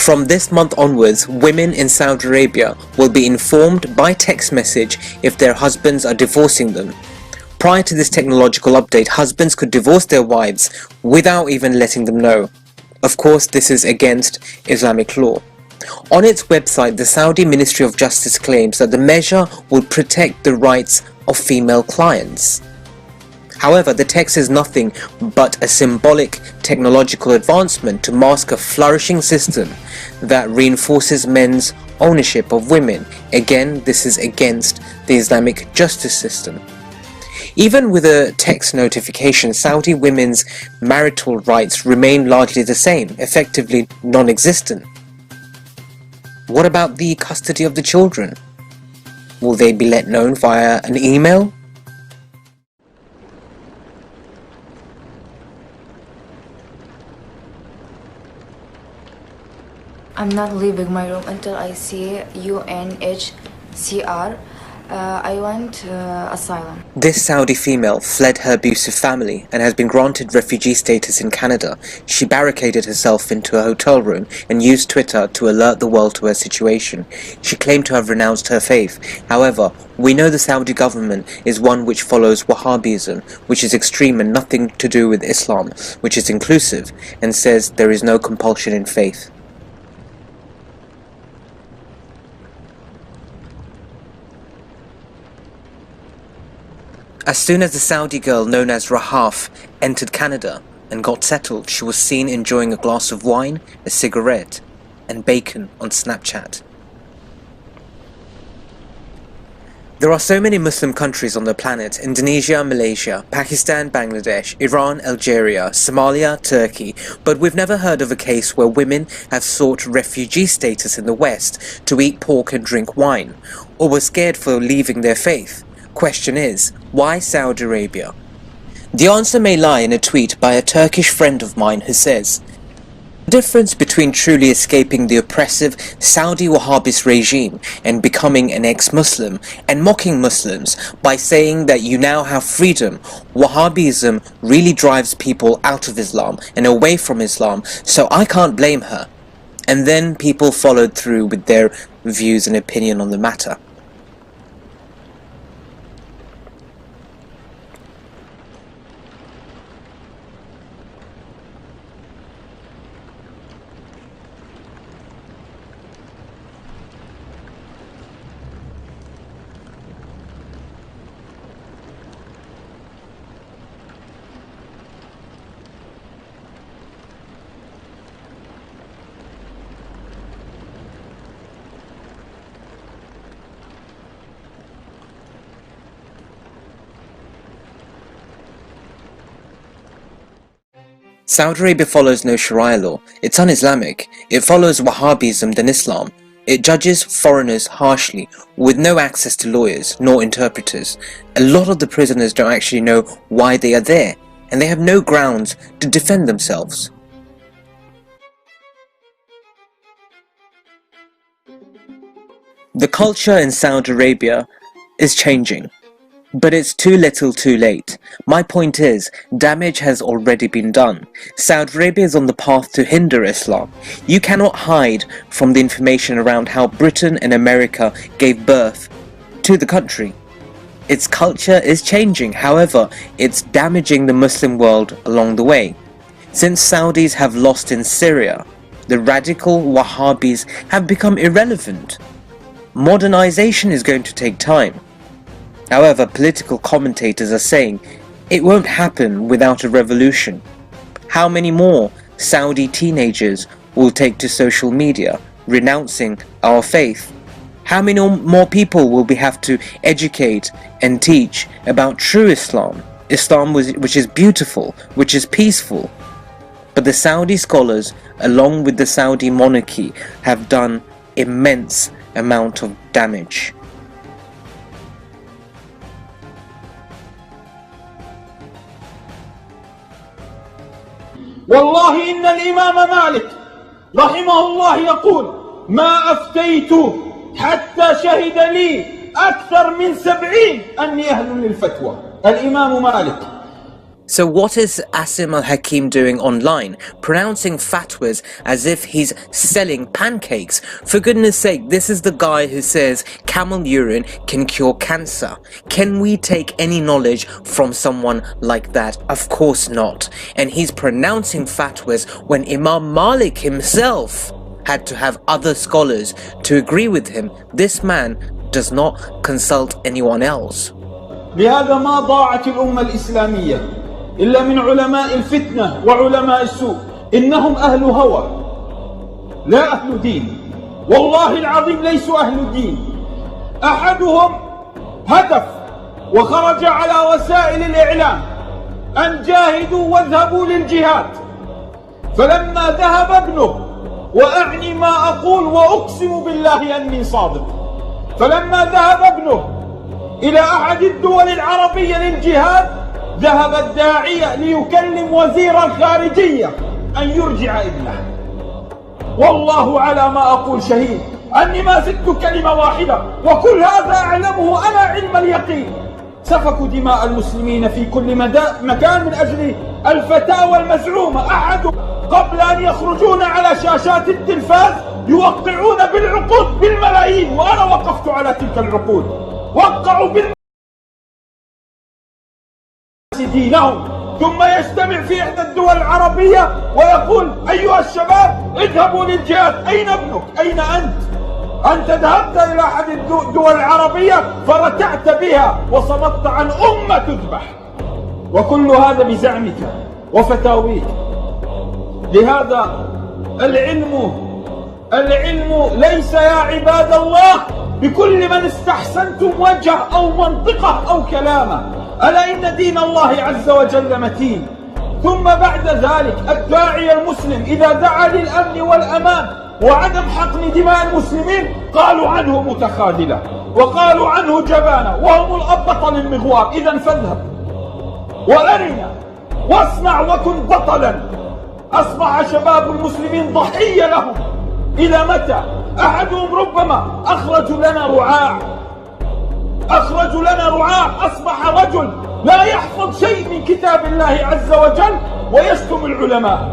From this month onwards, women in Saudi Arabia will be informed by text message if their husbands are divorcing them. Prior to this technological update, husbands could divorce their wives without even letting them know. Of course, this is against Islamic law. On its website, the Saudi Ministry of Justice claims that the measure would protect the rights of female clients. However, the text is nothing but a symbolic technological advancement to mask a flourishing system that reinforces men's ownership of women. Again, this is against the Islamic justice system. Even with a text notification, Saudi women's marital rights remain largely the same, effectively non-existent. What about the custody of the children? Will they be let know via an email? I'm not leaving my room until I see UNHCR. I want asylum. This Saudi female fled her abusive family and has been granted refugee status in Canada. She barricaded herself into a hotel room and used Twitter to alert the world to her situation. She claimed to have renounced her faith. However, we know the Saudi government is one which follows Wahhabism, which is extreme and nothing to do with Islam, which is inclusive, and says there is no compulsion in faith. As soon as the Saudi girl known as Rahaf entered Canada and got settled, she was seen enjoying a glass of wine, a cigarette, and bacon on Snapchat. There are so many Muslim countries on the planet: Indonesia, Malaysia, Pakistan, Bangladesh, Iran, Algeria, Somalia, Turkey, but we've never heard of a case where women have sought refugee status in the West to eat pork and drink wine, or were scared for leaving their faith. Question is, why Saudi Arabia? The answer may lie in a tweet by a Turkish friend of mine who says, "The difference between truly escaping the oppressive Saudi Wahhabist regime and becoming an ex-Muslim and mocking Muslims by saying that you now have freedom, Wahhabism really drives people out of Islam and away from Islam, so I can't blame her." And then people followed through with their views and opinion on the matter. Saudi Arabia follows no Sharia law. It's un-Islamic. It follows Wahhabism than Islam. It judges foreigners harshly, with no access to lawyers nor interpreters. A lot of the prisoners don't actually know why they are there, and they have no grounds to defend themselves. The culture in Saudi Arabia is changing. But it's too little too late. My point is, damage has already been done. Saudi Arabia is on the path to hinder Islam. You cannot hide from the information around how Britain and America gave birth to the country. Its culture is changing, however, it's damaging the Muslim world along the way. Since Saudis have lost in Syria, the radical Wahhabis have become irrelevant. Modernization is going to take time. However, political commentators are saying it won't happen without a revolution. How many more Saudi teenagers will take to social media renouncing our faith? How many more people will we have to educate and teach about true Islam? Islam which is beautiful, which is peaceful. But the Saudi scholars, along with the Saudi monarchy, have done immense amount of damage. والله إن الإمام مالك رحمه الله يقول ما أفتيت حتى شهد لي أكثر من 70 أني أهل للفتوى. الإمام مالك. So what is Asim al-Hakim doing online, pronouncing fatwas as if he's selling pancakes? For goodness sake, this is the guy who says camel urine can cure cancer. Can we take any knowledge from someone like that? Of course not. And he's pronouncing fatwas when Imam Malik himself had to have other scholars to agree with him. This man does not consult anyone else. لهذا ما ضاعت الأمة الإسلامية إلا من علماء الفتنة وعلماء السوء. إنهم أهل هوى لا أهل دين، والله العظيم ليسوا أهل دين. أحدهم هدف وخرج على وسائل الإعلام أن جاهدوا واذهبوا للجهاد، فلما ذهب ابنه، وأعني ما أقول وأقسم بالله أني صادق، فلما ذهب ابنه إلى أحد الدول العربية للجهاد، ذهب الداعية ليكلم وزير الخارجية أن يرجع ابنه. والله على ما أقول شهيد أني ما زدت كلمة واحدة، وكل هذا أعلمه أنا علم اليقين. سفكوا دماء المسلمين في كل مكان من أجل الفتاوى المزعومة. أحد قبل أن يخرجون على شاشات التلفاز يوقعون بالعقود بالملايين، وأنا وقفت على تلك العقود. وقعوا دينهم، ثم يجتمع في إحدى الدول العربية ويقول أيها الشباب اذهبوا للجهاد. أين ابنك؟ أين أنت؟ أنت ذهبت إلى أحد الدول العربية فرتعت بها وصمت عن أمة تذبح، وكل هذا بزعمك وفتاويك. لهذا العلم ليس يا عباد الله بكل من استحسنتم وجه أو منطقة أو كلامه. ألا إن دين الله عز وجل متين. ثم بعد ذلك الداعية المسلم إذا دعا للأمن والأمان وعدم حقن دماء المسلمين قالوا عنه متخاذلة وقالوا عنه جبانة، وهم الأبطل المغوار. إذا فاذهب وأرنا واصنع وكن بطلا. أصبح شباب المسلمين ضحية لهم. إلى متى؟ أحدهم ربما أخرجوا لنا رعاع. أصبح رجل لا يحفظ شيء من كتاب الله عز وجل ويشتم العلماء.